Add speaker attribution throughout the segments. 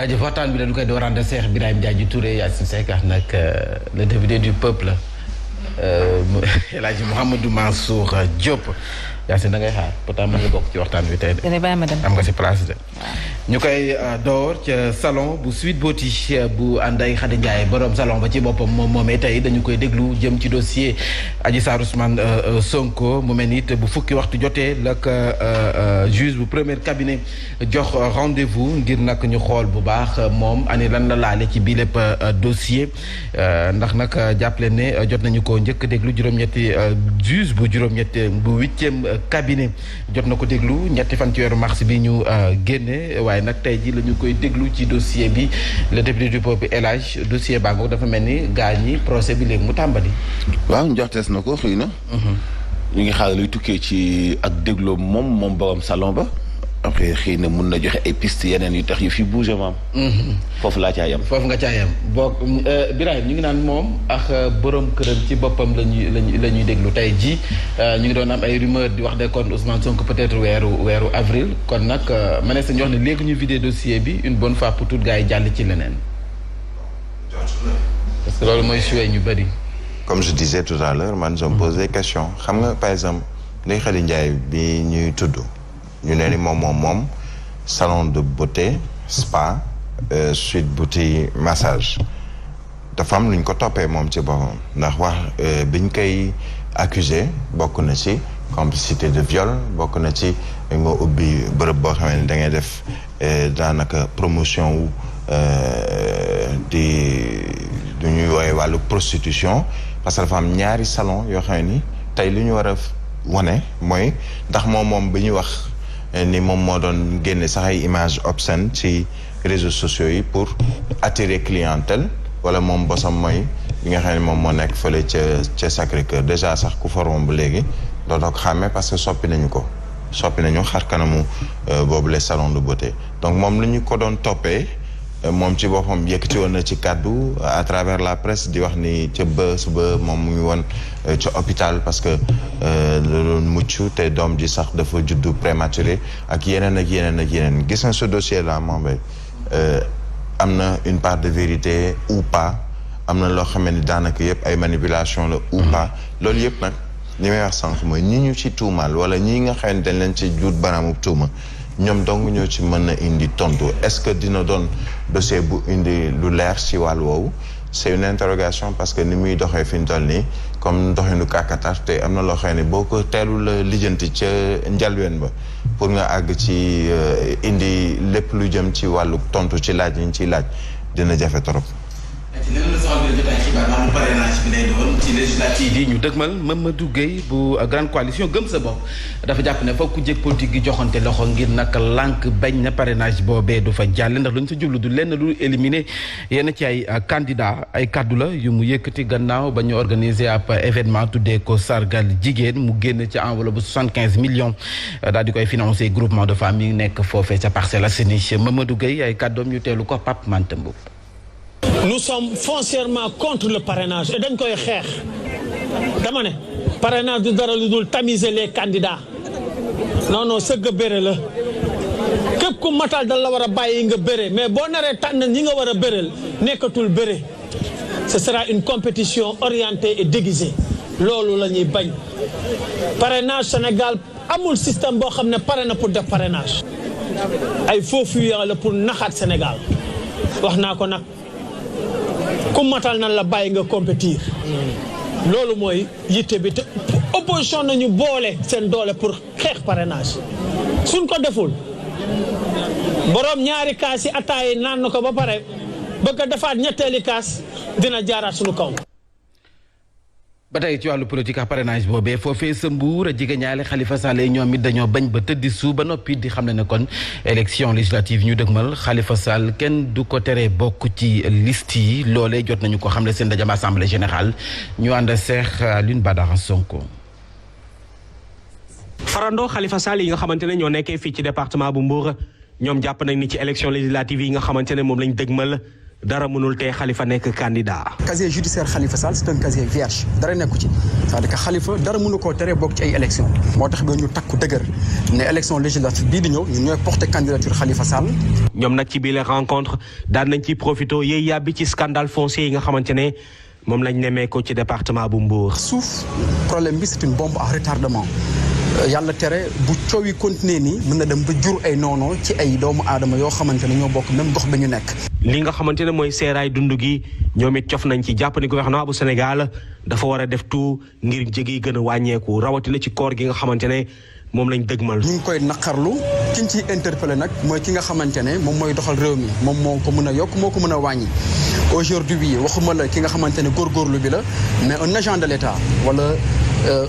Speaker 1: jërëjëf waxtaan bi dañu koy doorante Cheikh Birahim Diadji Touré Yacine Seck ak nag le député du peuple El Hadji Mouhamadou Mansour Diop Yacine da ngay xaar pourtant mën nga bokk ci waxtaan wi tey de. am nga si place de. ñu koy door ca salon bu Sweet Beauty bu Ndeye Khady Ndiaye borom salon ba ci boppam moomee tey dañu koy déglu jëm ci dossier Adji Sarr Ousmane Sonko mu mel ni it bu fukki waxtu jotee la juge bu premier cabinet jox rendez-vous ngir nag ñu xool bu baax moom ani lan la laale ci bii lépp dossier ndax nag jàppale ne jot nañu ko njëkk déglu juróom-ñetti juge bu juróom-ñetti bu huitième cabinet jot na ko déglu ñetti fan ci weeru mars bi ñu génne waaye nag tey ji la ñu koy déglu ci dossier bi le député du peuple El Hadji dossier baa ngoog dafa mel ni gaa ñi procès bi léegi mu tàmbali.
Speaker 2: waaw njoxtees na ko xëy na. ñu ngi xaar luy tukkee ci ak dégloo moom borom salon ba. après xëy na mun na joxe ay piste yeneen yu tax yu fi bougé maam. foofu laa caa yem.
Speaker 1: foofu nga caa yem boo Birahim ñu ngi naan moom ak borom këram ci boppam la ñuy déglu tey ji ñu ngi doon am ay rumeur di wax de kon Ousmane Sonko peut-être weeru avril kon nag mënees nañu wax ne léegi ñu vidé dossier bi une bonne fois pour toutes gars yi jàll ci leneen. parce que loolu mooy suwe ñu bëri.
Speaker 3: comme je disais tout à l'heure man je me pose des questions xam nga par exemple Ndeye Khady Ndiaye bi ñuy tudd. ñu ne ni moom salon de beauté spa Sweet Beauty massage dafa am lu ñu ko toppee moom ci boppam ndax wax biñ koy accusé bokk na ci complicité de viol bokk na ci nga ubbi bërëb boo xam ne da ngay def daanaka promotion wu du ñuy woowee wàllu prostitution parce que dafa am ñaari salon yoo xam ne ni tey li ñu war a wane mooy ndax moom bi ñuy wax ni moom moo doon génne sax ay image obscène ci réseaux sociaux yi pour attirer clientèle wala moom bosam mooy bi nga xam ne moom moo nekk fële ca Sacré-Cœur déjà sax ku faroon bu léegi dootoo ko xàmmee parce que soppi nañu xar kanamu boobu les salons de beauté donc moom lu ñu ko doon toppee moom ci boppam yëkkati woon na ci kàddu à travers la presse di wax ni ca suba moom mu ngi woon ca hôpital parce que la doon mucc te doom ji sax dafa juddu prématuré ak yeneen gis na ce dossier là moom bay am na une part de vérité ou pas am na loo xam ne daanaka yëpp ay manipulation la ou pas loolu yëpp nag li may wax sànq mooy ñi ñu ci tuumaal wala ñi nga xam ne dañ leen ci juut baraamub tuuma ñoom dong ñoo ci mën na indi tontu est-ce que dina doon dossier bu indi lu leer ci wàll woowu c'est une interrogation parce que ni muy doxee fi ñu toll nii comme doxinu kàkkatar te am na loo xam ne boo ko teelul lijjanti ca njalween ba pour nga àgg ci indi lépp lu jëm ci wàllu tontu ci laaj yi ñu ciy laaj dina jafe trop.
Speaker 1: ci leneen la soxal bi jotaay xibaar maanaam parrainage bi lay doon ci législative yi ñu dëgmal Mamadou Gueye bu grande coalition gëm sa bopp dafa jàpp ne foog ku jëkk politique gi joxante loxo ngir nag lànk bañ na parrainage boobee du fa jàll ndax lu ñu sa jublu du lenn lu éliminer yenn ci ay candidat ay kaddu la yu mu yëkkati gannaaw ba ñu organiser ab événement tuddee ko sargal jigéen mu génn ca enveloppe bu 75 millions daal di koy financer groupement de femmes yi nekk foofee ca Parcelles Assainies Mamadou Gueye ay kàddoom ñu teelu ko Pape Mantembo.
Speaker 4: Nous sommes foncièrement contre le parrainage et dañ koy xeex dama ne parrainage du dara lu dul tamiser les candidats non sëgg bëre la képp ku matal dal la war a bàyyi nga bëre mais boo naree tànn ñi nga war a bëreel nekkatul bëre ce sera une compétition orientée et déguisée loolu la ñuy bañ parrainage Sénégal amul système boo xam ne pare na pour def parrainage ay faux fuyants la pour naxaat Sénégal wax naa ko nag ku matal nan la bàyyi nga compétir loolu mooy yitte bi te opposition nañu boole seen doole pour xeex parrainage suñ ko deful boroom ñaari kaas yi ataay naan na ko ba pare bëgg a defaat ñetteeli kaas dina jaaraat suñu kaw.
Speaker 1: ba tey ci wàllu politique ak parrainage boobee foofee sa Mbuur a jigéen ñaale Khalifa Sall ñoom it dañoo bañ ba tëddi suuf ba noppi di xam ne kon élection législative ñu dëgmal Khalifa Sall kenn du ko teree bokk ci liste yi loolee jot nañu ko xam ne seen dajam assemblée générale ñu ànd Cheikh Alioune Badara Sonko.
Speaker 5: farandoo Khalifa Sall yi nga xamante ne ñoo nekkee fii ci département bu Mbour ñoom jàpp nañ ni ci élection législative yi nga xamante ne moom lañ dëgmal dara mënul tee Khalifa nekk candidat.
Speaker 6: casier judiciaire Khalifa Sall c'est un casier vierge dara nekku ci c'est-à-dire que Khalifa dara mënu koo tere bokk ci ay élections moo tax ba ñu takku dëgër ne élection législative bii di ñëw ñun ñooy porter candidature Khalifa Sall.
Speaker 5: ñoom nag ci biir rencontre daan nañ ci profité yéey yàbbi ci scandale foncier yi nga xamante ne moom lañ nemee ko ci département bu Mbour.
Speaker 6: suuf problème bi c'est une bombe à retardement. yàlla tere bu coow yi continuer nii mën na dem ba jur ay noonoo ci ay doomu aadama yoo xamante ne ñoo bokk même gox ba ñu nekk.
Speaker 5: li nga xamante ne mooy seeraay dund gi ñoom it cof nañ ci jàpp ni gouvernement bu Sénégal dafa war a def tout ngir njëg yi gën a wàññeeku rawatina ci koor gi nga xamante ne moom lañ dëgmal.
Speaker 6: ñu ngi koy naqarlu ki ñu ciy interpellé nag mooy ki nga xamante ne moom mooy doxal réew mi moom moo ko mën a yokk moo ko mën a wàññi. aujourd'hui waxuma la ki nga xamante ne góorgóorlu bi la mais un agent de l'État wala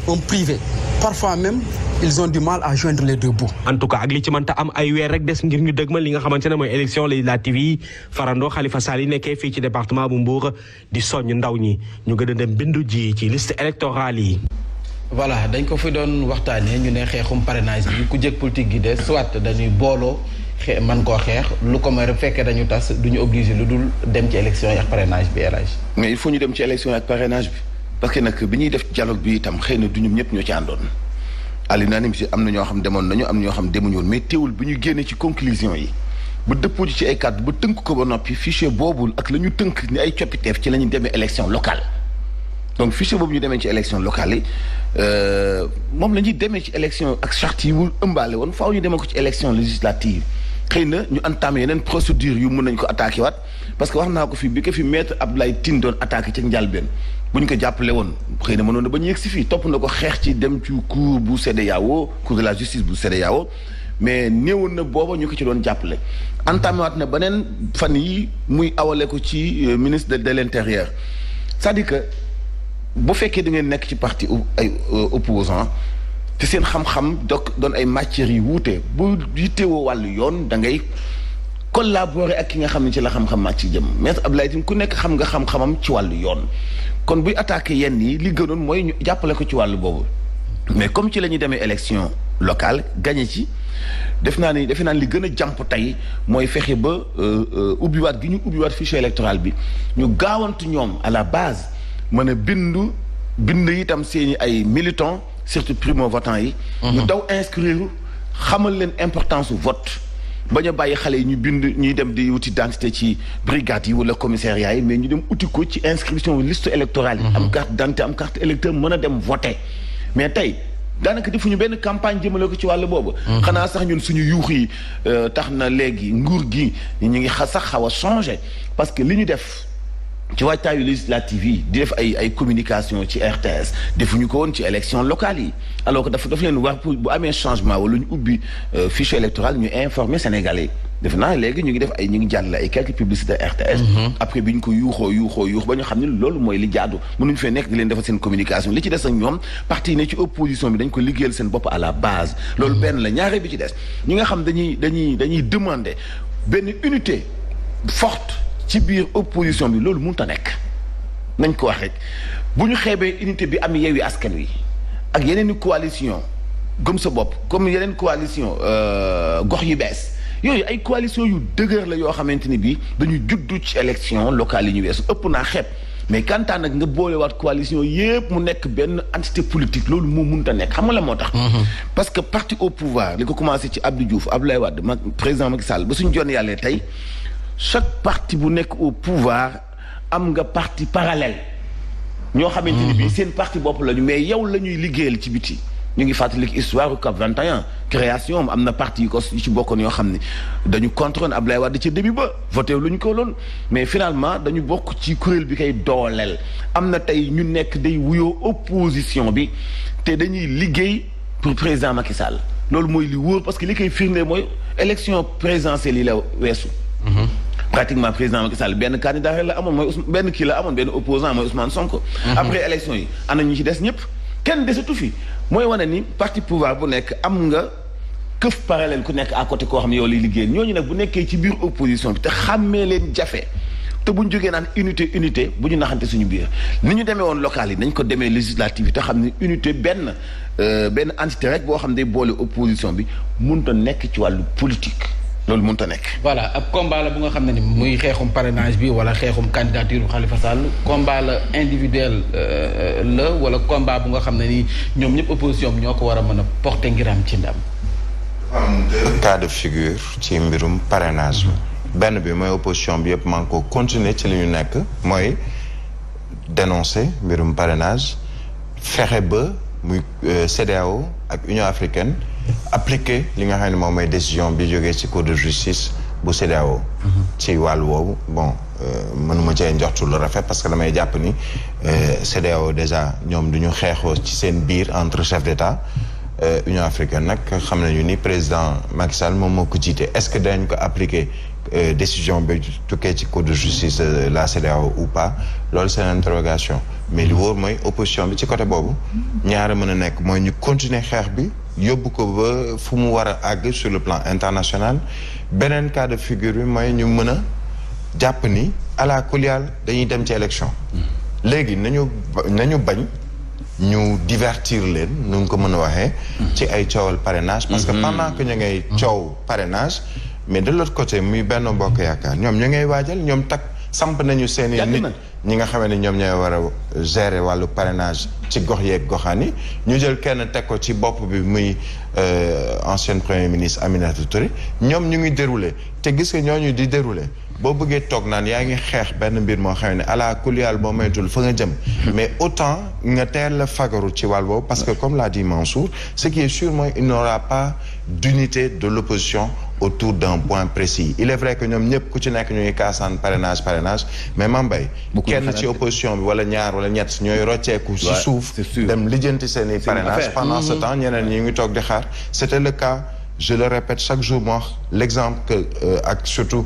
Speaker 6: un privé. parfois même ils ont du mal à joindre les deux bouts.
Speaker 5: en tout cas ak li ci mënta am ay weer rek des ngir ñu dëgmal li nga xamante ne mooy élection législative yi farandoo Khalifa Sall yi nekkee fii ci département bu Mbour di soññ ndaw ñi ñu gën a dem bindu ji ci liste électorale yi.
Speaker 1: voilà dañ ko fi doon waxtaanee ñu ne xeexum parrainage bi ku jëkk politique gi de soit dañuy booloo man koo xeex lu ko may fekkee dañu tas duñu obligé lu dul dem ci élection yi ak parrainage bi élage.
Speaker 2: mais il faut ñu dem ci élection yi ak parrainage bi. parce que nag bi ñuy def dialogue bi itam xëy na du ñoom ñëpp ñoo ci àndoon àlli naa ni si am na ñoo xam demoon nañu am na ñoo xam demuñu woon mais teewul bi ñu génnee ci conclusion yi ba dëppoo ci ay kàddu ba tënk ko ba noppi fichier boobu ak la ñu tënk ni ay coppiteef ci la ñu demee élection locale donc fichier boobu ñu demee ci élection locale yi moom la ñuy demee ci élection ak charte yi mu ëmbaale woon faaw ñu demee ko ci élection législative xëy na ñu entamé yeneen procédure yu mun nañ ko attaqué waat parce que wax naa ko fi bi ko fi maître Abdoulaye Tine doon attaqué ca njàlbeen bu ñu ko jàppale woon xëy na mënoon na ba ñu yegg si fii topp na ko xeex ci dem ci cour bu CEDEAO cour de la justice bu CEDEAO mais néewoon na booba ñu ko ci doon jàppale. entamé waat na beneen fan yi muy awale ko ci ministre de l'intérieur c'est-à-dire que bu fekkee da ngeen nekk ci parti ay opposant te seen xam-xam doon ay matières yi wuute bu yittewoo wàllu yoon da ngay collaborer ak ki nga xam ne ci la xam-xam màcc jëm maître Abdoulaye Tine ku nekk xam nga xam-xamam ci wàllu yoon kon buy attaqué yenn yi li gënoon mooy ñu jàppale ko ci wàllu boobu mais comme ci la ñuy demee élection locale gagné ci defe naa ni li gën a jàmp tey mooy fexe ba ubbiwaat gi ñu ubbiwaat fichier électoral bi ñu gaawantu ñoom à la base mën a bind itam seeni ay militants surtout primo votants yi. ñu daw inscrire xamal leen importance su vote. bañ a bàyyi xale yi ñu bind ñuy dem di wuti identité ci brigade yi wala commissariat yi mais ñu dem uti ko ci inscription liste électorale yi. am carte d'identité am carte électeur mën a dem voter mais tey daanaka defuñu benn campagne jëmale ko ci wàll boobu. xanaa sax ñun suñu yuux yi tax na léegi nguur gi ñu ngi sax xaw a changé parce que li ñu def. ci waajtaayu législative yi di def ay communication ci RTS defuñu ko woon ci élection locale yi alors que dafa leen war pour bu amee changement wala ñu ubbi fichier électoral ñu informer Sénégalais def naa léegi ñu ngi jàll ay quelques publicités RTS. après bi ñu ko yuuxoo ba ñu xam ne loolu mooy li jaadu mënuñu fee nekk di leen defal seen communication li ci des ak ñoom parti ne ci opposition bi dañ ko liggéeyal seen bopp à la base. loolu benn la ñaareel bi ci des ñi nga xam dañuy demander benn unité forte. ci biir opposition bi loolu mënut a nekk nañ ko wax rek bu ñu xeebee unité bi am Yewwi Askan Wi ak yeneen i coalition gëm sa bopp comme yeneen coalition gox yu bees yooyu ay coalition yu dëgër la yoo xamante ni bii dañu juddu ci élection locale yi ñu weesu ëpp naa xeeb mais kantaan nag nga boolewaat coalition yépp mu nekk benn entité politique loolu moo mënut a nekk xam nga la moo tax. parce que parti au pouvoir li ko commencé ci Abdou Diouf Abdoulaye Wade président Macky Sall ba suñu jonn yàlla tey. chaque parti bu nekk au pouvoir am nga parti parallèle ñoo xamante ni bii seen parti bopp lañu mais yow la ñuy liggéeyal ci biti ñu ngi fàttalik histoire CAP 21 création am na parti yu ci bokkoon yoo xam ne dañu contrôle Abdoulaye Wade ci début ba voté lu ñu ko loon mais finalement dañu bokk ci kuréel bi koy dooleel am na tey ñu nekk day wuyoo opposition bi te dañuy liggéey pour président Macky Sall loolu mooy li wóor parce que li koy firnde mooy élection présidentielle yi la weesu. pratiquement président Macky Sall benn candidat la amoon benn opposant mooy Ousmane Sonko. après élection yi ana ñu ci des ñëpp kenn desatu fi mooy wane ni parti pouvoir bu nekk am nga këf parallèle ku nekk à côté koo xam ne yow liy liggéey ñooñu nag bu nekkee ci biir opposition bi te xàmmee leen jafe te bu ñu jógee naan unité bu ñu naxante suñu biir ni ñu demee woon local yi nañ ko demee législative yi te xam ne unité benn entité rek boo xam ne day boole opposition bi mënut a nekk ci wàllu politique. loolu mënut a nekk.
Speaker 1: voilà ab combat la bu nga xam ne ni muy xeexum parrainage bi wala xeexum candidature Khalifa Sall combat la individuel la wala combat bu nga xam ne ni ñoom ñëpp opposition bi ñoo ko war a mën a porter ngir am ci ndam.
Speaker 3: am deux cas de figure ci mbirum parrainage bi. benn bi mooy opposition bi yëpp man ko continuer ci li ñu nekk mooy dénoncer mbirum parrainage fexe ba muy CEDEAO ak Union africaine appliquer li nga xam ne moom mooy décision bi jógee ci cour de justice bu CEDEAO ci wàllu woowu bon mënuma cee njortu lu rafet parce que damay jàpp ni CEDEAO déjà ñoom du ñu xeexoo ci seen biir entre chefs d'État Union africaine nag xam nañu ni président Macky Sall moom moo ko jiite est-ce que dañ ko appliquer décision bi tukkee ci cour de justice de la CEDEAO ou pas loolu c'est une interrogation mais li wóor mooy opposition bi ci côté boobu ñaara mën a nekk mooy ñu continuer xeex bi yóbbu ko ba fu mu war a àgg sur le plan international beneen cas de figure bi mooy ñu mën a jàpp ni ala kulial dañuy dem ci élection léegi nañu bañ ñu divertir leen nu ngi ko mën a waxee ci ay coowal parrainage parce que pendant que ñu ngay coow parrainage mais de l'autre côté muy Benno Bokk Yaakaar ñoom ñu ngay waajal ñoom tak samp nañu seen i nit ñi nga xamee ne ñoom ñooy war a gérer wàllu parrainage ci gox yeeg goxaan yi ñu jël kenn teg ko ci bopp bi muy ancienne premier ministre Aminata Touré ñoom ñu ngi déroulé te gis nga ñooñu di déroulé boo bëggee toog naan yaa ngi xeex benn mbir moo xam ne ala kulial boo moytul fa nga jëm mais autant nga teel la fagaru ci wàll boobu parce que comme l'a dit Mansour ce qui est sûr mooy il n'y aura pas d'unité de l'opposition autour d'un point précis il est vrai que ñoom ñëpp ku ci nekk ñu ngi kaasaan parrainage mais Mambay kenn ci opposition bi wala ñaar wala ñett ñooy rocceeku ci suuf dem lijjanti seen i parrainage pendant ce temps ñeneen ñi ngi toog di xaar c'était le cas je le répète chaque jour moi l'exemple que ak surtout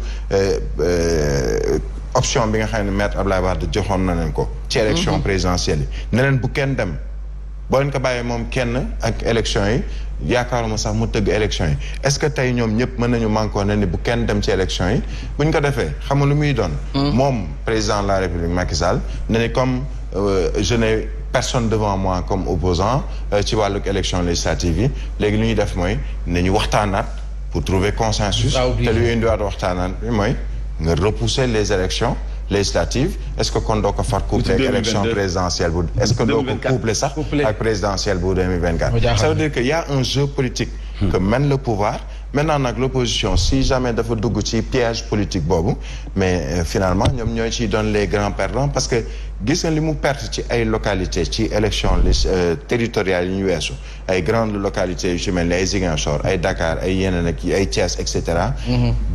Speaker 3: option bi nga xam ne maître Abdoulaye Wade joxoon na leen ko ci élection présidentielle yi ne leen bu kenn dem boo leen ko bàyyee moom kenn ak élection yi yaakaaruma sax mu tëgg élection yi est-ce que tey ñoom ñëpp mën nañu mànkoo ne ni bu kenn dem ci élection yi buñ ko defee xam nga lu muy doon moom président de la République Macky Sall ne ni comme je n'ai personne devant moi comme opposant ci wàlluk élection législative yi léegi lu ñuy def mooy nañu waxtaanaat pour trouver consensus te lu indiwaat waxtaanaat bi mooy nga repousser les élections législatives est-ce que kon doo ko far couplé ak élection présidentielle bu est-ce que doo ko couplé sax ak présidentielle bu 2024 ça veut dire que y a un jeu politique que mène le pouvoir maintenant nag l'opposition si jamais dafa dugg ci piège politique boobu mais finalement ñoom ñooy ciy doon les grands perdants parce que gis nga li mu perte ci ay localités ci élection territoriales yi ñu weesu ay grandes localités yu ci mel ni ay Ziguinchor ay Dakar ay yeneen ak ay Thiès et cetera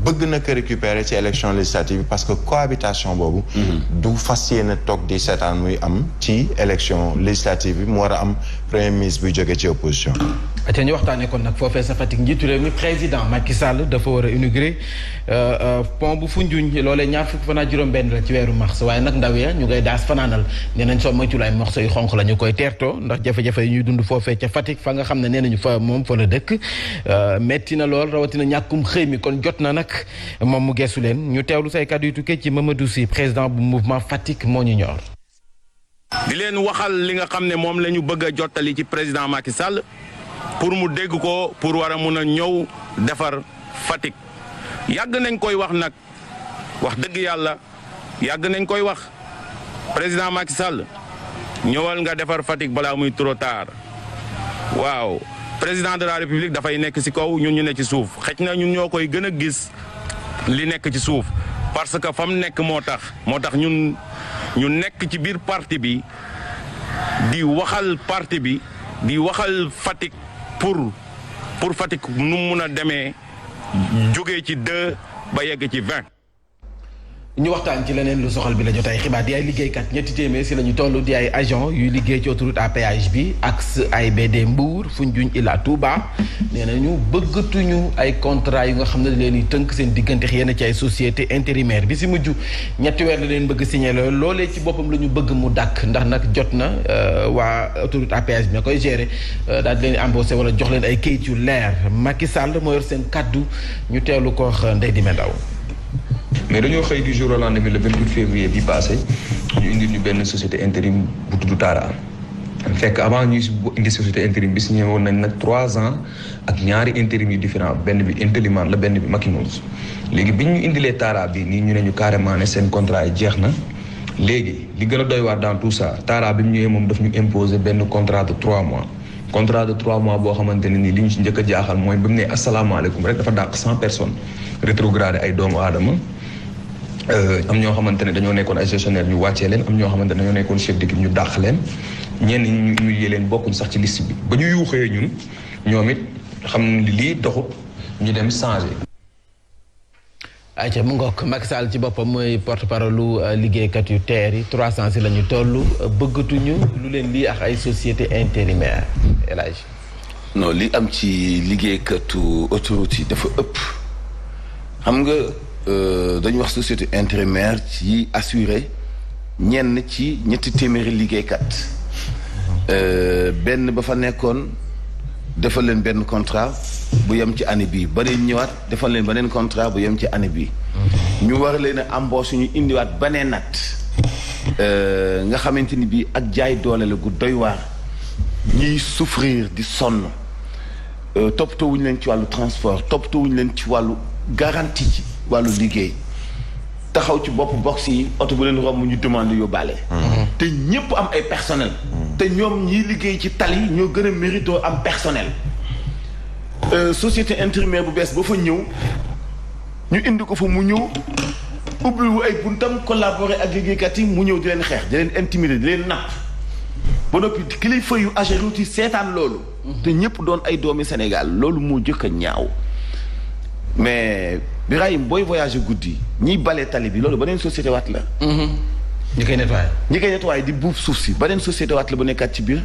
Speaker 3: bëgg na ko récupérer ci élection législative parce que cohabitation boobu du fas yéene toog di seetaan muy am ci élection législative bi mu war a am premier ministre buy jógee ci opposition
Speaker 1: te ñu waxtaanee kon nag foofee sa Fatick njiitu réew mi président Macky Sall dafa war a inaugurer pont bu Foundiougne loolee ñaar fukki fan ak juróom-benn la ci weeru mars waaye nag ndaw ya ñu ngay daas fanaanal nee nañ soo moytul ay morceaux yu xonq la ñu koy teertoo ndax jafe-jafe yi ñuy dund foofee ca Fatick fa nga xam ne nee nañu fa moom fa la dëkk metti na lool rawatina ñàkkum xëy mi kon jot na nag moom mu geesu leen ñu teewlu say kàddu yu tukkee ci Mamadou Sy président bu mouvement Fatick moo ñu ñor.
Speaker 7: di leen waxal li nga xam ne moom la ñu bëgg a jottali ci président Macky Sall pour mu dégg ko pour war a mun a ñëw defar Fatick yàgg nañ koy wax nag wax dëgg yàlla yàgg nañ koy wax président Macky Sall ñëwal nga defar Fatick balaa muy trop tard waaw président de la République dafay nekk ci kaw ñun ñu ne ci suuf xëj na ñun ñoo koy gën a gis li nekk ci suuf parce que fa mu nekk moo tax ñun ñu nekk ci biir parti bi di waxal parti bi di waxal Fatick pour Fatick nu mun a demee jógee ci 2 ba yegg ci 20.
Speaker 1: ñu waxtaan ci leneen lu soxal bi la jotaay xibaar di ay liggéeykat ñetti téeméer si la ñu toll di ay agent yuy liggéey ci autoroute à péage bi axe AIBD Mbour Foundiougne Ila Touba nee na ñu bëggatuñu ay contrat yu nga xam ne da leen di tënk seen diggante yenn ci ay société intérimaire bi si mujj ñetti weer la leen bëgg signé loolee ci boppam la ñu bëgg mu dàkk ndax nag jot na waa autoroute à péage bi na koy gérer daal di leen embauché wala jox leen ay kayit yu leer Macky Sall moo yor seen kaddu ñu teewlu ko Ndeye Dime Ndaw
Speaker 8: mais dañoo xëy du jour au lendemain le 28 février bi passé ñu indil ñu benn société intérim bu tudd Tara fekk avant ñuy indi société intérim bi signé woon nañ nag 3 ans ak ñaari intérim yu différent benn bi Intélimane la benn bi Maquinose léegi bi ñu indilee Tara bi nii ñu ne ñu carrément ne seen contrat yi jeex na léegi li gën a doy waar dans tout ça Tara bi mu ñëwee moom daf ñu imposer benn contrat de 3 mois contrat de 3 mois boo xamante ne nii li ñu ci njëkk a jaaxal mooy ba mu ne asalaamaaleykum rek dafa dàq 100 personnes rétrogradé ay doomu aadama am ñoo xamante ne dañoo nekkoon ay gestionnaire ñu wàccee leen am ñoo xamante ne dañoo nekkoon chef d'équipe ñu dàq leen ñenn ñi ñu humilier leen bokkuñ sax ci liste bi ba ñu yuuxee ñun ñoom it xam ne lii doxut ñu dem changé.
Speaker 1: ayca mu ngoog Macky Sall ci boppam mooy porte-parole lu liggéeykat yu TER yi 300 si la ñu toll bëggatuñu lu leen lii ak ay société intérimaire El Hadj.
Speaker 2: non li am ci liggéeykatu autoroute yi dafa ëpp xam nga dañu wax société intérimaire ci assuré ñenn ci ñetti téeméeri liggéeykat benn ba fa nekkoon defal leen benn contrat bu yem ci année bii ba leen ñëwaat defal leen beneen contrat bu yem ci année bii ñu war leen a embauché ñu indiwaat beneen nat nga xamante ni bii ak jaay doole la gu doy waar ñiy souffrir di sonn toppatoo wuñu leen ci wàllu transport toppatoo wuñu leen ci wàllu garantie ci wàllu liggéey taxaw ci bopp box yi oto bu leen romb ñu demande yóbbaale te ñépp am ay personnel te ñoom ñiy liggéey ci tali ñoo gën a mérito am personnel société intérimaire bu bees ba fa ñëw ñu indi ko fa mu ñëw ubbiwu ay buntam collaborer ak liggéeykat yi mu ñëw di leen xeex di leen intimider di leen napp ba noppi kilifa yu Ageroute yi seetaan loolu te ñëpp doon ay doomi Sénégal loolu moo jëkk a ñaaw mais Birahim booy voyagé guddi ñiy bale tali bi loolu beneen société waat la
Speaker 1: ñi koy nettoyé
Speaker 2: di buub suuf si beneen société waat la bu nekkaat ci biir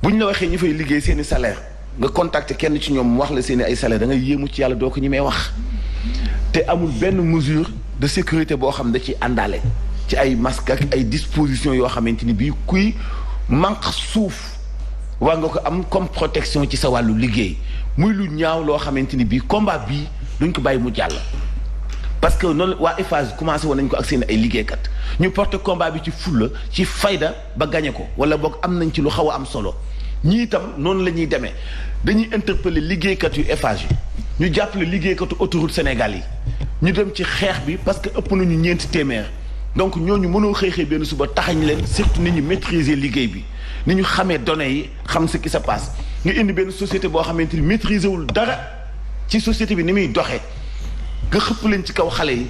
Speaker 2: bu ñu la waxee ñi fay liggéey seeni salaire nga contacter kenn ci ñoom mu wax la seeni ay salaire da nga yéemu ci yàlla doo ko ñi may wax te amul benn mesure de sécurité boo xam da ci àndaale ci ay masque ak ay dispositions yoo xamante ni bii kuy manque suuf war nga ko am comme protection ci sa wàllu liggéey muy lu ñaaw loo xamante ni bii combat bii duñ ko bàyyi mu jàll parce que noonu waa Eiffage commencé woon nañ ko ak seen ay liggéeykat ñu porté combat bi ci fulla ci fayda ba gañe ko wala boog am nañ ci lu xaw a am solo ñii itam noonu la ñuy demee dañuy interpeller liggéeykat yu Eiffage yi ñu jàppale liggéeykatu autoroute Sénégal yi ñu dem ci xeex bi parce que ëpp nañu 4 téeméer donc ñooñu mënoo xëy benn suba taxañ leen surtout ni ñu maîtriser liggéey bi ni ñu xamee données yi xam ce qui se passe nga indi benn société boo xamante ni maîtriser wul dara ci société bi ni muy doxee nga xëpp leen ci kaw xale yi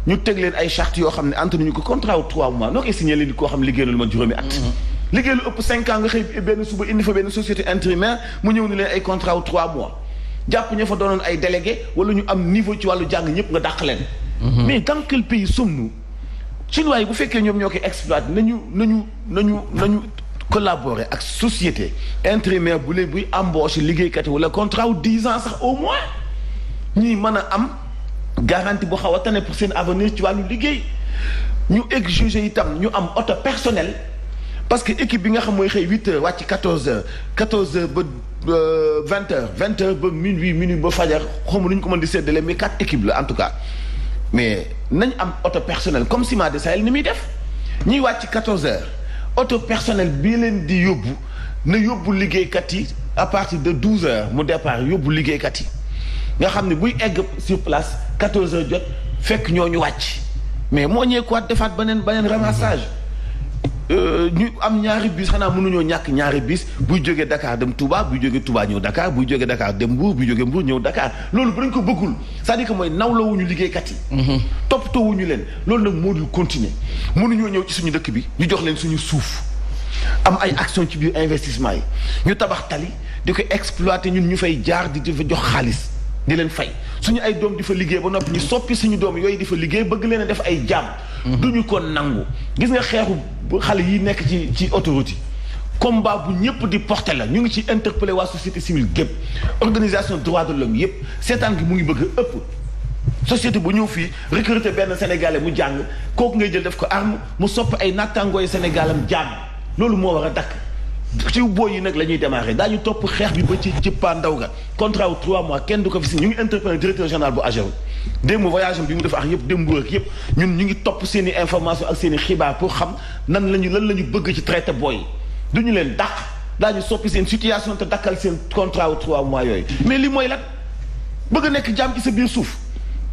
Speaker 2: ñu teg leen ay charte yoo xam ne ante nañu ko contrat wu 3 mois noo koy signé leen di koo xam liggéey na lu ma juróomi at liggéey lu ëpp 5 ans nga xëy benn suba indi fa benn société intérimaire mu ñëw ni leen ay contrat wu 3 mois jàpp ña fa doonoon ay délégué wala ñu am niveau ci wàllu jàng ñëpp nga dàq leen mais dans quel pays sommes-nous chinois yi bu fekkee ñoom ñoo koy exploité nañu collaborer ak société intérimaire bu leen buy embauché liggéeykat yi wala contrat wu 10 ans sax au moins ñuy mën a am garantie bu xaw a tane pour seen avenir ci wàllu liggéey ñu exiger itam ñu am auto personnel parce que équipe bi nga xam mooy xëy 8 heures wàcc 14 heures ba 20 heures ba minuit ba fajar xawma nu ñu ko mën di séddale mais 4 équipes la en tout cas mais nañ am auto personnel comme Ciment de Sahel ni muy def ñiy wàcc 14 heures auto personnel bii leen di yóbbu na yóbbu liggéeykat yi à partir de 12 heures mu départ yóbbu liggéeykat yi nga xam ne buy egg sur place 14 heures jot fekk ñooñu wàcc mais moo ñeekuwaat defaat beneen ramassage ñu am ñaari bis xanaa mënuñoo ñàkk ñaari bis buy jógee Dakar dem Touba buy jógee Touba ñëw Dakar buy jógee Dakar dem Mbour buy jógee Mbour ñëw Dakar loolu bu dañ ko bëggul c'est-à-dire que mooy nawlawuñu liggéeykat yi toppatoowuñu leen loolu nag moo dul continuer mënuñoo ñëw ci suñu dëkk bi ñu jox leen suñu suuf am ay action ci biir investissement yi ñu tabax tali di ko exploiter ñun ñu fay jaar di fa jox xaalis di leen fay suñu ay doom di fa liggéey ba noppi ñu soppi suñu doom yooyu di fa liggéey bëgg leen a def ay jaam duñu ko nangu gis nga xeexu xale yi nekk ci autoroute yi combat bu ñëpp di porter la ñu ngi ci interpeller waa société civile gépp organisation droits de l'homme yëpp seetaan gi mu ngi bëgg ëpp société bu ñëw fii recruter benn sénégalais mu jàng kooku ngay jël def ko arme mu sopp ay nattangooy sénégalam jaam loolu moo war a dakk ci booy yi nag la ñuy démarrer daañu topp xeex bi ba ci cëppaandaw ga contrat wu 3 mois kenn du ko fi si ñu ngi interpellé directeur général bu Ageroute démb voyage bi mu def ak yëpp démb ak yëpp ñun ñu ngi topp seen i information ak seen i xibaar pour xam lan la ñu bëgg ci traité booy yi duñu leen dàq daañu soppi seen situation te dakkal seen contrat wu 3 mois yooyu mais li mooy lan bëgg a nekk jàmm ci sa biir suuf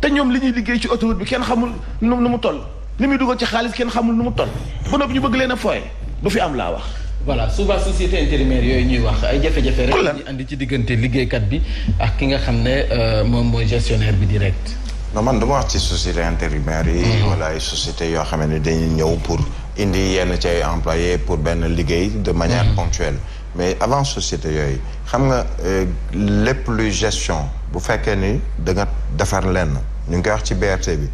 Speaker 2: te ñoom li ñuy liggéey ci autoroute bi kenn xamul nu mu toll li muy dugal ci xaalis kenn xamul nu mu toll ba noppi ñu bëgg leen a fooye du fi am laa wax.
Speaker 1: voilà souvent société intérimaire yooyu ñuy wax ay jafe-jafe rek di andi ci diggante liggéeykat bi ak ki nga xam ne moom mooy gestionnaire bi direct.
Speaker 3: non man dama wax ci société intérimaire yi. wala ay société yoo xam ne dañuy ñëw pour indi yenn ci ay employés pour benn liggéey de manière ponctuelle mais avant société yooyu xam nga lépp luy gestion bu fekkee ni da nga defar lenn ñu ngi koy wax ci BRT bi.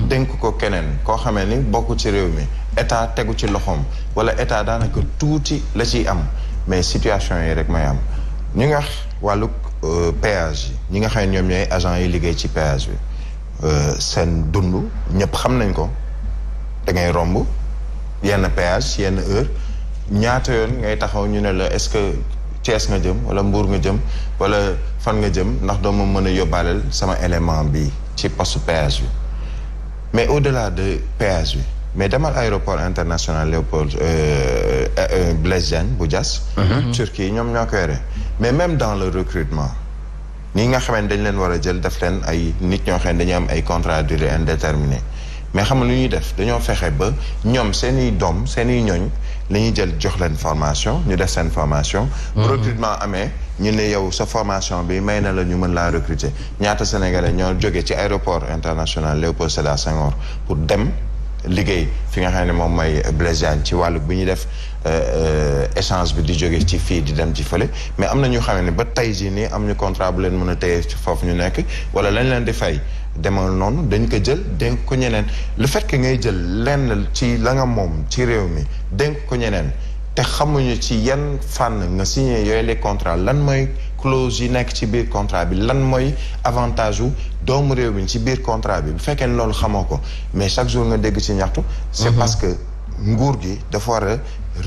Speaker 3: dénk ko keneen koo xamee ni bokk ci réew mi état tegu ci loxoom wala état daanaka tuuti la ciy am mais situation yi rek may am ñu ngi wax wàllu péage yi ñi nga xam ne ñoom ñooy agent yi liggéey ci péage bi seen dund ñëpp xam nañ ko da ngay romb yenn péage yenn heure ñaata yoon ngay taxaw ñu ne la est-ce que Thiès nga jëm wala Mbour nga jëm wala fan nga jëm ndax doo ma mën a yóbbaaleel sama élément bi ci poste péage bi mais au-delà de péage bi mais demal aéroport international Léopold Blaise Diagne bu Diass Turquie ñoom ñoo ko yore mais même dans le recrutement ñi nga xamante dañ leen war a jël def leen ay nit ñoo xam ne dañu am ay contrat durée indéterminée mais xam nga lu ñuy def dañoo fexe ba ñoom seeni doom seeni ñooñ la ñuy jël jox leen formation ñu def seen formation recrutement amee ñu ne yow sa formation bi may na la ñu mën laa recruter ñaata sénégalais ñoo jógee ci aéroport international Léopold Sédar Senghor pour dem liggéey fi nga xam ne moom mooy Blaise Diagne ci wàllu bi ñuy def échange bi di jóge ci fii di dem ci fële mais am na ñu xam ne ba tey jii nii am ñu contrat bu leen mën a téye ci foofu ñu nekk wala lañ leen di fay demal noonu dañ ko jël dénk ko ñeneen le fait que ngay jël lenn ci la nga moom ci réew mi dénk ko ñeneen te xamuñu ci yan fànn nga signé yooyu les contrats lan mooy clause yi nekk ci biir contrat bi lan mooy avantage wu doomu réew mi ci biir contrat bi bu fekkee ne loolu xamoo ko mais chaque jour nga dégg ci ñaxtu c'est parce que nguur gi dafa war a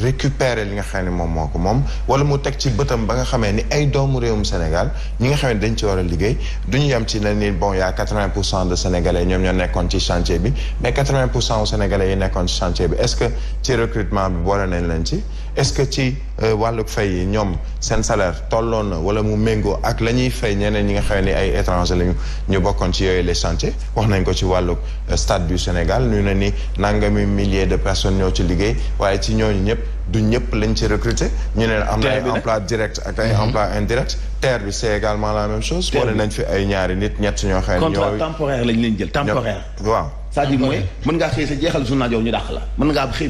Speaker 3: récupérer li nga xam ne moom moo ko moom wala mu teg ci bëtam ba nga xamee ni ay doomu réewum Sénégal ñi nga xam ne dañ ci war a liggéey duñu yem ci ne ni bon y a 80% de Sénégalais ñoom ñoo nekkoon ci chantier bi mais 80% Sénégalais yi nekkoon ci chantier bi est-ce que ci recrutement bi boole nañ leen ci est-ce que ci wàllu fay yi ñoom seen salaire tolloon na wala mu méngoo ak la ñuy fay ñeneen ñi nga xam ne ay étranger lañu ñu bokkoon ci yooyu les chantiers wax nañ ko ci wàllu stade du Sénégal ñu ne ni nangami milliers de personnes ñoo ci liggéey waaye ci ñooñu ñëpp du ñëpp lañ ci recruter ñu ne am na ay emploi direct ak ay emploi indirect terre bi c'est également la même chose wala nañ fi ay ñaari nit ñett ñoo xam ne
Speaker 2: contrat temporaire lañ leen jël temporaire
Speaker 3: waaw
Speaker 2: c'est-à-dire mooy mën ngaa xëy sa jeexal journal yow ñu dàq la mën ngaa xëy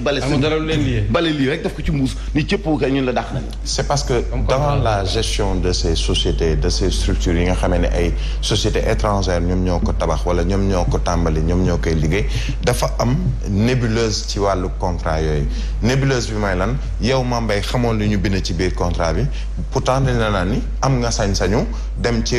Speaker 2: bale lii rek def ko ci mbuus ni cëpp kay ñun la dàq nañ
Speaker 3: c'est parce que dans la gestion de ces sociétés de ces structures yi nga xamee ne ay sociétés étrangères ñoom ñoo ko tabax wala ñoom ñoo ko tàmbali ñoom ñoo koy liggéey dafa am nébuleuse ci wàllu contrat yooyu nébuleuse bi may lan yow Mame Mbaye xamoon li ñu bind ci biir contrat bi pourtant dañ la naan ni am nga sañ-sañu dem ci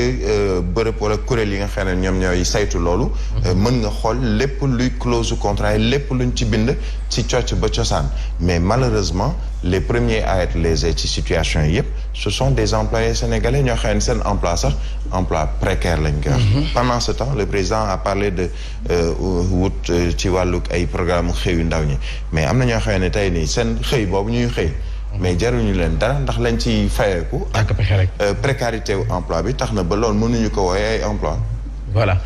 Speaker 3: bërëb wala kuréel yi nga xam ne ñoom ñooy saytu loolu mën nga xool lépp luy clause contrat yi lépp luñ ci bind ci cocc ba cosaan mais malheureusement les premiers à être lésés ci situation yi yëpp ce sont des employés sénégalais ñoo xam ne seen emploi sax emploi précaire lañ koy wax pendant ce temps le président a parlé de wut ci wàllu ay programme xëyu ndaw ñi mais am na ñoo xam ne tey nii seen xëy boobu ñuy xëy mais jaruñu leen dara ndax lañ ci fayeeku ak précarité wu emploi bi tax na ba loolu mënuñu ko wooye ay emploi
Speaker 1: voilà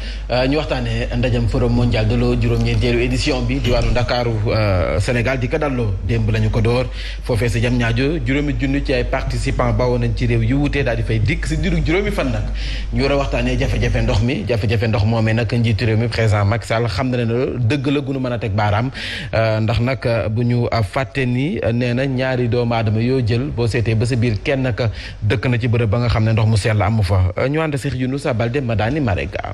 Speaker 1: ñu waxtaanee ndajam forum mondial de l'eau juróom-ñeenteelu édition bi diwaanu Ndakaaru Sénégal di ko dalloo démb la ñu ko door foofee sa jam ñaajo juróomi junni ci ay participants bawoon nañ ci réew yu wutee daal di fay dikk si diiru juróomi fan nag ñu war a waxtaanee jafe-jafe ndox mi jafe-jafe ndox moomee nag njiitu réew mi président Macky Sall xam na ne dëgg la gunu mën a teg baaraam ndax nag bu ñu fàtte ni nee na ñaari doomu aadama yoo jël boo seetee ba sa biir kenn ka dëkk na ci bërëb ba nga xam ne ndox mu sell amu fa ñu ànd Cheikh Younoussa Baldé Madani Marega.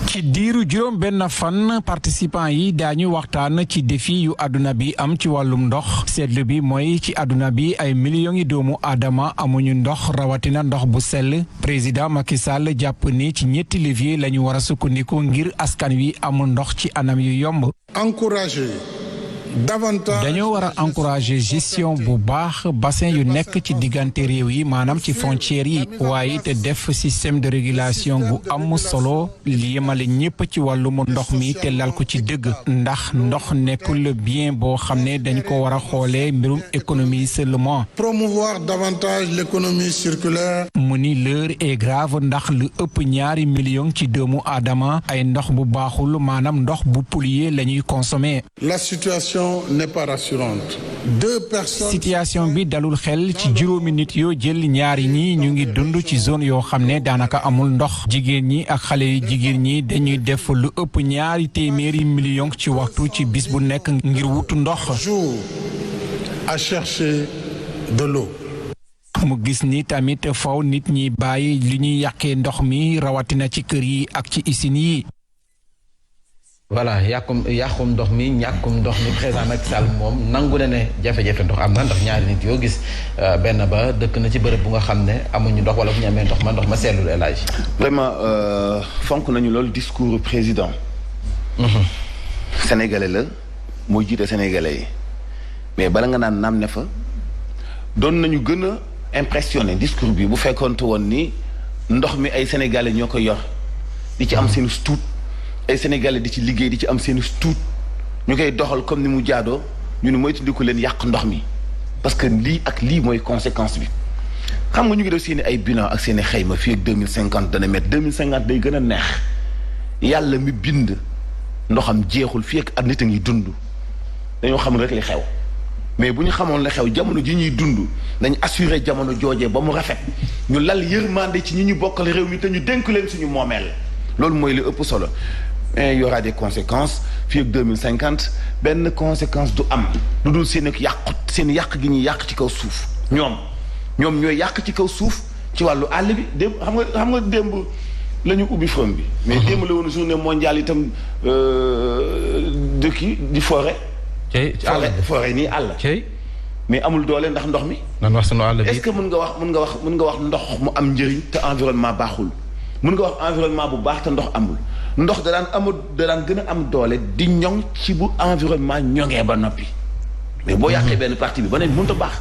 Speaker 9: ci diiru juróom benn fan participants yi daañu waxtaan ci défi yu àdduna bi am ci wàllum ndox seetlu bi mooy ci àdduna bi ay millions yi doomu aadama amuñu ndox rawatina ndox bu sell président Macky Sall jàpp ni ci ñetti levier la ñu war a sukkandiku ngir askan wi amul ndox ci anam yu yomb.
Speaker 10: encourager davantage.
Speaker 9: dañoo war a encourager gestion bu baax bassin yu nekk ci diggante réew yi maanaam ci frontières yi waaye te def système de régulation bu am solo li yemale ñépp ci wàllum ndox mi te lal ko ci dëgg ndax ndox nekkul bien boo xam ne dañ ko war a xoolee mbirum économie seulement.
Speaker 10: promouvoir davantage l'économie circulaire.
Speaker 9: mu ni l'heure est grave ndax lu ëpp 2 millions ci doomu aadama ay ndox bu baaxul maanaam ndox bu pollué la ñuy consommer.
Speaker 10: La situation n'est pas rassurante. 2 personnes.
Speaker 9: situation bi dalul xel ci juróomi nit yoo jël ñaari ñi ñu ngi dund ci zone yoo xam ne daanaka amul ndox jigéen ñi ak xale yu jigéen ñi dañuy def lu ëpp 200 millions ci waxtu ci bis bu nekk ngir wutu ndox.
Speaker 10: Jour à chercher de l'eau.
Speaker 9: mu gis ni tamit faw nit ñi bàyyi li ñuy yàqee ndox mi rawatina ci kër yi ak ci usines yi.
Speaker 1: voilà yàqum ndox mi ñàkkum ndox mi président Macky Sall moom nangu na ne jafe-jafe ndox am na ndax ñaari nit yoo gis benn ba dëkk na ci bërëb bu nga xam ne amuñu ndox wala bu ñu amee ndox ma seetlul El Hadj.
Speaker 2: vraiment fonk nañu loolu discours président. sénégalais la mooy jiite sénégalais yi mais bala nga naan naam ne fa doon nañu gën a impressionné discours bi bu fekkoonte woon ni ndox mi ay sénégalais ñoo ko yor di ci am seen stuut ay sénégalais di ci liggéey di ci am seen stuut ñu koy doxal comme ni mu jaadoo ñu ne moytandiku leen yàq ndox mi parce que lii ak lii mooy conséquence bi xam nga ñu ngi def seen ay bilan ak seen i xayma fii ak 2050 dana met 2050 day gën a neex yàlla mi bind ndoxam jeexul fii ak nit a ngi dund dañoo xam rek li xew mais bu ñu xamoon la xew jamono ji ñuy dund dañ assuré jamono joojee ba mu rafet ñu lal yërmande ci ñi ñu bokkal réew mi te ñu dénk leen suñu moomeel loolu mooy li ëpp solo mais il y aura des conséquences fii ak 2050 benn conséquence du am lu dul seen yàq gi ñuy yàq ci kaw suuf ñoom ñooy yàq ci kaw suuf ci wàllu àll bi démb xam nga démb la ñu ubbi front bi mais démb la woon journée mondiale itam dëkki di forêt forêt nii àll mais amul doole ndax ndox mi est-ce que mën nga wax ndox mu am njëriñ te environnement baaxul mën nga wax environnement bu baax te ndox amul ndox da daan gën a am doole di ñoŋ ci bu environnement ñoŋee ba noppi mais boo yàqee benn partie bi ba ne mënut a baax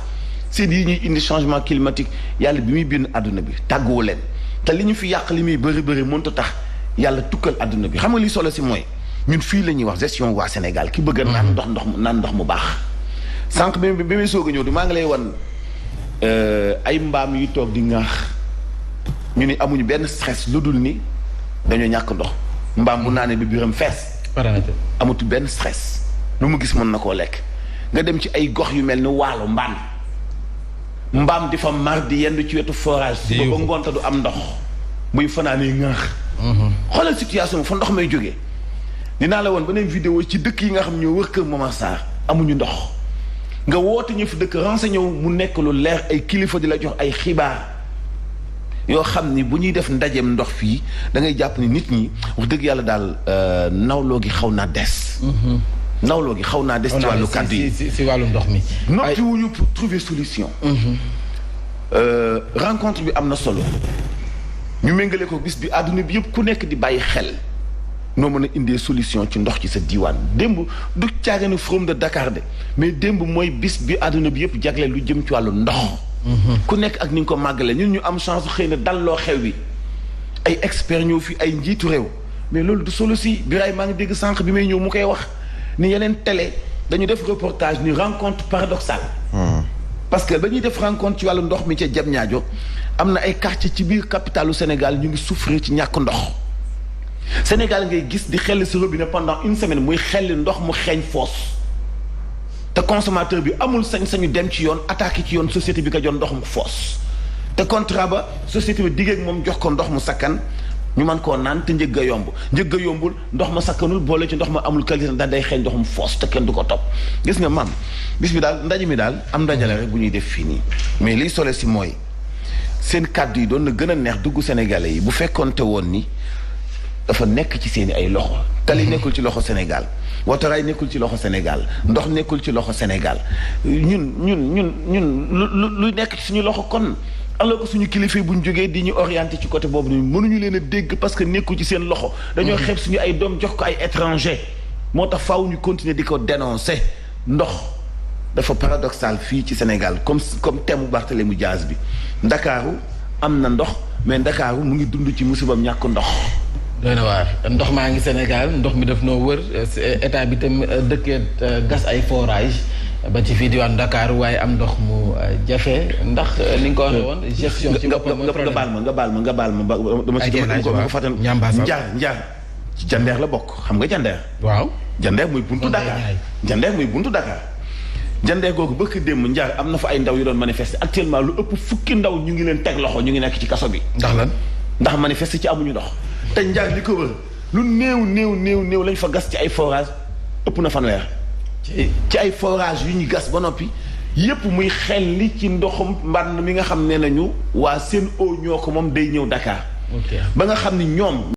Speaker 2: seen yi ñuy indi changement climatique yàlla bi muy bind àdduna bi tàgguwu leen te li ñu fi yàq li muy bëri mënut a tax yàlla tukkal àdduna bi xam nga li solo si mooy ñun fii la ñuy wax gestion waa Sénégal ki bëgg a naan ndox mu baax sànq bi may soog a ñëw di maa ngi lay wan ay mbaam yu toog di ŋaax ñu ni amuñu benn stress lu dul ni dañoo ñàkk ndox mbaam bu naanee bi biiram fees amatu benn stress lu mu gis mën na koo lekk nga dem ci ay gox yu mel ni waalo mbaam di fa mar di yendu ci wetu forage si ba ngoonte du am ndox muy fanaanee ŋaax xoolal situation fa ndox may jógee dinaa la woon beneen vidéo ci dëkk yi nga xam ñoo wër kër Momar Sarr amuñu ndox nga woote ñu fi dëkk renseigné wu mu nekk lu leer ay kilifa di la jox ay xibaar yoo xam ni bu ñuy def ndajeem ndox fii da ngay jàpp ni nit ñi wax dëgg yàlla daal nawloo gi xaw naa des nawloo gi xaw naa des ci wàllu kàddu yi
Speaker 1: si wàllu ndox mi
Speaker 2: noppi wuñu pour trouver solution rencontre bi am na solo ñu méngale ko bis bi àdduna bi yëpp ku nekk di bàyyi xel noo mën a indee solution ci ndox ci sa diiwaan démb du caaginu forum de Dakar de mais démb mooy bis bi àdduna bi yëpp jagleel lu jëm ci wàllu ndox ku nekk ak ni nga ko màggale ñun ñu am chance xëy na dalloo xew bi ay experts ñëw fi ay njiitu réew mais loolu du solo si Biraye maa ngi dégg sànq bi may ñëw mu koy wax ni yeneen télé dañu def reportage ni rencontre paradoxale parce que ba ñuy def rencontre ci wàllu ndox mi ca Diamniadio am na ay quartier ci biir capitalu Sénégal ñu ngi souffrir ci ñàkk ndox Sénégal ngay gis di xelli si robinet pendant une semaine muy xelli ndox mu xeeñ foos te consommateur bi amul sañ-sañu dem ci yoon attaqué ci yoon société bi ko jox ndox mu foos te contrat ba société bi diggee moom jox ko ndox mu sakkan ñu mën koo naan te njëgg a yombul ndox ma sakkanul boole ci ndox ma amul qualité daal day xeeñ ndox mu foos te kenn du ko topp gis nga maam bis bi daal ndaje mi daal am ndajale rek bu ñuy def fii nii mais liy sole si mooy seen kàddu yi doon na gën a neex dugg Sénégalais yi bu fekkoonte woon ni dafa nekk ci seen i ay loxo tali nekkul ci loxo Sénégal wateraay nekkul ci loxo Sénégal ndox nekkul ci loxo Sénégal ñun lu nekk ci suñu loxo kon alors que suñu kilifa bu ñu jógee di ñu orienté ci côté boobu ni mënuñu leen a dégg parce que nekkul ci seen loxo dañoo xeeb suñu ay doom jox ko ay étranger moo tax faaw ñu continuer di ko dénoncer ndox dafa paradoxal fii ci Sénégal comme thème Barthélémy Dias bi Ndakaaru am na ndox mais Ndakaaru mu ngi dund ci musibam ñàkk ndox.
Speaker 1: doy na waar ndox maa ngi Sénégal ndox mi daf noo wër état bi tam dëkkee gas ay forage ba ci fii diwaan Dakar waaye am ndox mu jafe ndax ni nga ko waxee woon. gestion ci boppam mooy problème
Speaker 2: nga baal ma dama ko fàttali. Njaar ci Jandeer la bokk xam nga Jandeer.
Speaker 1: waaw
Speaker 2: Jandeer muy buntu Dakar. Jandeer muy buntu Dakar. Jandeer googu bëkk démb Njaar am na fa ay ndaw yu doon manifester actuellement lu ëpp fukki ndaw ñu ngi leen teg loxo ñu ngi nekk ci kaso bi.
Speaker 1: ndax lan
Speaker 2: ndax manifester ci amuñu ndox. te Njaar li ko wër lu néew lañ fa gas ci ay forage ëpp na fanweer. ci ay forage yu ñu gas ba noppi yépp muy xel li ci ndoxum mbànn mi nga xam ne nañu waa Sen'Eau ñoo ko moom day ñëw Dakar. ba nga xam ni ñoom.